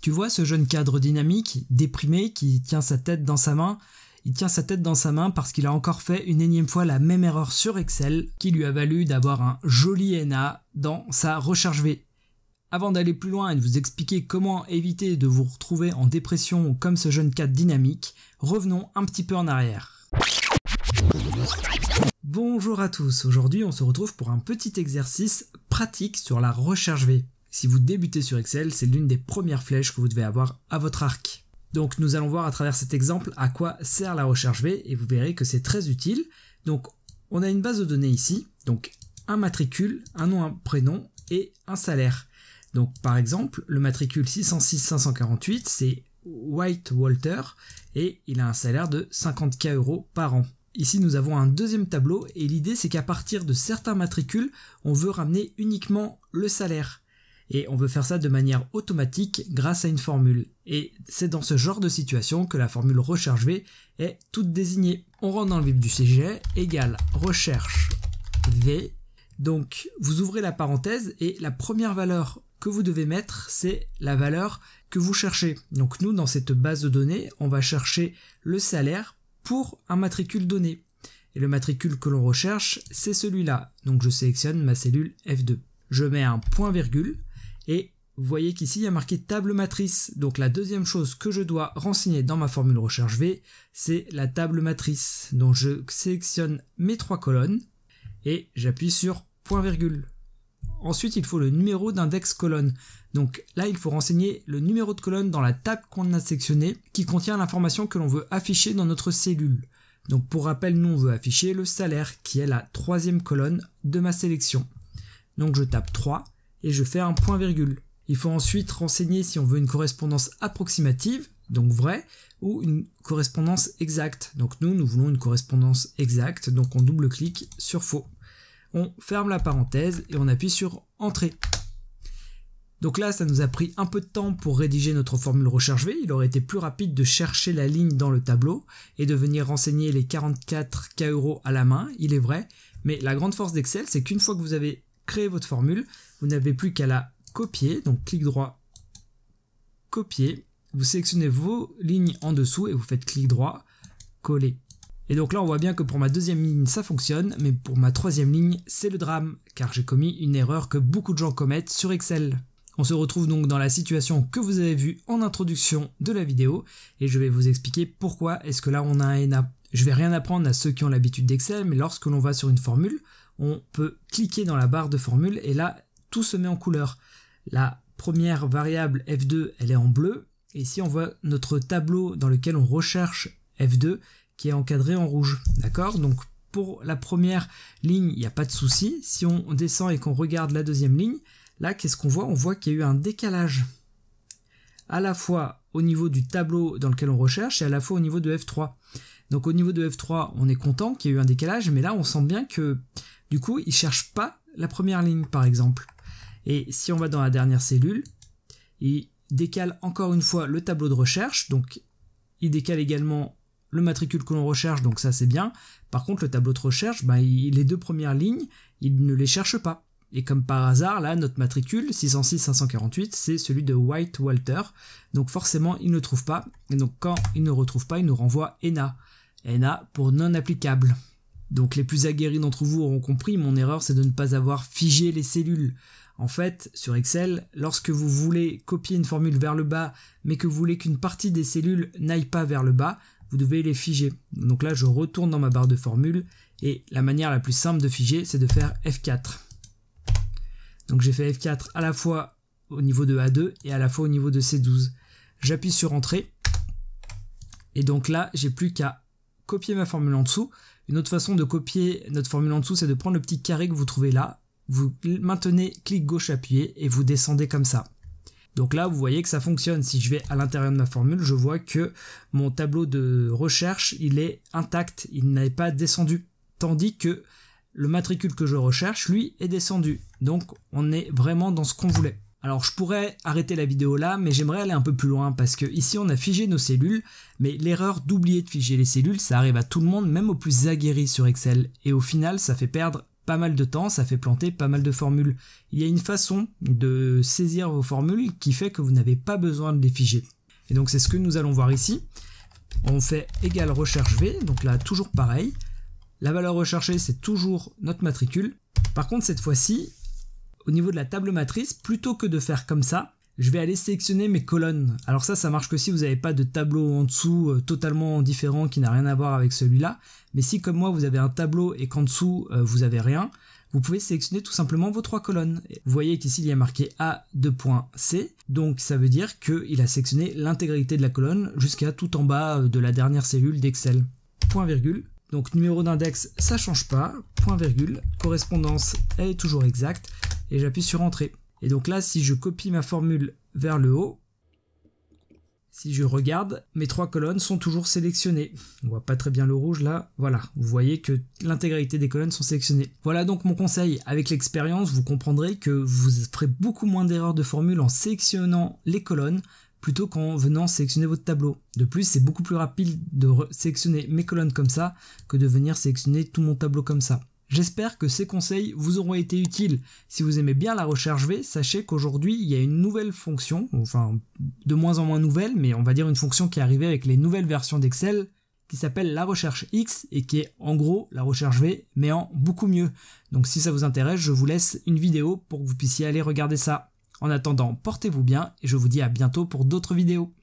Tu vois ce jeune cadre dynamique, déprimé, qui tient sa tête dans sa main? Il tient sa tête dans sa main parce qu'il a encore fait une énième fois la même erreur sur Excel qui lui a valu d'avoir un joli NA dans sa recherche V. Avant d'aller plus loin et de vous expliquer comment éviter de vous retrouver en dépression comme ce jeune cadre dynamique, revenons un petit peu en arrière. Bonjour à tous, aujourd'hui on se retrouve pour un petit exercice pratique sur la recherche V. Si vous débutez sur Excel, c'est l'une des premières flèches que vous devez avoir à votre arc. Donc nous allons voir à travers cet exemple à quoi sert la recherche V et vous verrez que c'est très utile. Donc on a une base de données ici, donc un matricule, un nom, un prénom et un salaire. Donc par exemple, le matricule 606 548 c'est White Walter et il a un salaire de 50K € par an. Ici nous avons un deuxième tableau et l'idée c'est qu'à partir de certains matricules, on veut ramener uniquement le salaire. Et on veut faire ça de manière automatique grâce à une formule. Et c'est dans ce genre de situation que la formule recherche V est toute désignée. On rentre dans le vif du sujet, égale recherche V. Donc vous ouvrez la parenthèse et la première valeur que vous devez mettre, c'est la valeur que vous cherchez. Donc nous, dans cette base de données, on va chercher le salaire pour un matricule donné. Et le matricule que l'on recherche, c'est celui-là. Donc je sélectionne ma cellule F2. Je mets un point virgule. Et vous voyez qu'ici il y a marqué table matrice. Donc la deuxième chose que je dois renseigner dans ma formule recherche V, c'est la table matrice. Donc je sélectionne mes 3 colonnes et j'appuie sur point virgule. Ensuite il faut le numéro d'index colonne. Donc là il faut renseigner le numéro de colonne dans la table qu'on a sélectionnée qui contient l'information que l'on veut afficher dans notre cellule. Donc pour rappel, nous on veut afficher le salaire qui est la 3e colonne de ma sélection. Donc je tape 3. Et je fais un point virgule. Il faut ensuite renseigner si on veut une correspondance approximative, donc vraie, ou une correspondance exacte. Donc nous voulons une correspondance exacte, donc on double-clique sur faux. On ferme la parenthèse et on appuie sur entrée. Donc là, ça nous a pris un peu de temps pour rédiger notre formule recherche V. Il aurait été plus rapide de chercher la ligne dans le tableau et de venir renseigner les 44K € à la main, il est vrai. Mais la grande force d'Excel, c'est qu'une fois que vous avez créé votre formule, vous n'avez plus qu'à la copier, donc clic droit, copier, vous sélectionnez vos lignes en dessous et vous faites clic droit, coller. Et donc là on voit bien que pour ma deuxième ligne ça fonctionne, mais pour ma troisième ligne c'est le drame, car j'ai commis une erreur que beaucoup de gens commettent sur Excel. On se retrouve donc dans la situation que vous avez vue en introduction de la vidéo, et je vais vous expliquer pourquoi est-ce que là on a un NA. Je vais rien apprendre à ceux qui ont l'habitude d'Excel, mais lorsque l'on va sur une formule, on peut cliquer dans la barre de formule et là, tout se met en couleur. La première variable F2, elle est en bleu. Et ici, on voit notre tableau dans lequel on recherche F2 qui est encadré en rouge. D'accord? Donc, pour la première ligne, il n'y a pas de souci. Si on descend et qu'on regarde la deuxième ligne, là, qu'est-ce qu'on voit? On voit qu'il y a eu un décalage. À la fois au niveau du tableau dans lequel on recherche et à la fois au niveau de F3. Donc, au niveau de F3, on est content qu'il y ait eu un décalage, mais là, on sent bien que du coup, il ne cherche pas la première ligne, par exemple. Et si on va dans la dernière cellule, il décale encore une fois le tableau de recherche. Donc, il décale également le matricule que l'on recherche, donc ça c'est bien. Par contre, le tableau de recherche, les 2 premières lignes, il ne les cherche pas. Et comme par hasard, là, notre matricule 606 548, c'est celui de White Walter. Donc forcément, il ne trouve pas. Et donc quand il ne retrouve pas, il nous renvoie NA. NA pour non applicable. Donc les plus aguerris d'entre vous auront compris, mon erreur c'est de ne pas avoir figé les cellules. En fait, sur Excel, lorsque vous voulez copier une formule vers le bas, mais que vous voulez qu'une partie des cellules n'aille pas vers le bas, vous devez les figer. Donc là, je retourne dans ma barre de formule, et la manière la plus simple de figer, c'est de faire F4. Donc j'ai fait F4 à la fois au niveau de A2 et à la fois au niveau de C12. J'appuie sur Entrée, et donc là, j'ai plus qu'à copier ma formule en dessous. Une autre façon de copier notre formule en dessous, c'est de prendre le petit carré que vous trouvez là, vous maintenez clic gauche appuyé et vous descendez comme ça. Donc là, vous voyez que ça fonctionne. Si je vais à l'intérieur de ma formule, je vois que mon tableau de recherche, il est intact, il n'est pas descendu. Tandis que le matricule que je recherche, lui, est descendu. Donc on est vraiment dans ce qu'on voulait. Alors je pourrais arrêter la vidéo là, mais j'aimerais aller un peu plus loin parce que ici on a figé nos cellules, mais l'erreur d'oublier de figer les cellules, ça arrive à tout le monde, même aux plus aguerris sur Excel, et au final ça fait perdre pas mal de temps, ça fait planter pas mal de formules. Il y a une façon de saisir vos formules qui fait que vous n'avez pas besoin de les figer. Et donc c'est ce que nous allons voir ici. On fait égal recherche V, donc là toujours pareil. La valeur recherchée c'est toujours notre matricule. Par contre cette fois-ci, au niveau de la table matrice, plutôt que de faire comme ça, je vais aller sélectionner mes colonnes. Alors ça marche que si vous n'avez pas de tableau en dessous totalement différent qui n'a rien à voir avec celui-là. Mais si comme moi vous avez un tableau et qu'en dessous vous avez rien, vous pouvez sélectionner tout simplement vos 3 colonnes. Vous voyez qu'ici il y a marqué A2.C, donc ça veut dire qu'il a sélectionné l'intégralité de la colonne jusqu'à tout en bas de la dernière cellule d'Excel. Point virgule. Donc numéro d'index ça change pas, point virgule, correspondance elle est toujours exacte et j'appuie sur entrée. Et donc là si je copie ma formule vers le haut, si je regarde, mes 3 colonnes sont toujours sélectionnées. On voit pas très bien le rouge là, voilà, vous voyez que l'intégralité des colonnes sont sélectionnées. Voilà donc mon conseil, avec l'expérience vous comprendrez que vous ferez beaucoup moins d'erreurs de formule en sélectionnant les colonnes plutôt qu'en venant sélectionner votre tableau. De plus, c'est beaucoup plus rapide de sélectionner mes colonnes comme ça que de venir sélectionner tout mon tableau comme ça. J'espère que ces conseils vous auront été utiles. Si vous aimez bien la recherche V, sachez qu'aujourd'hui, il y a une nouvelle fonction, enfin de moins en moins nouvelle, mais on va dire une fonction qui est arrivée avec les nouvelles versions d'Excel, qui s'appelle la recherche X et qui est en gros la recherche V, mais en beaucoup mieux. Donc si ça vous intéresse, je vous laisse une vidéo pour que vous puissiez aller regarder ça. En attendant, portez-vous bien et je vous dis à bientôt pour d'autres vidéos.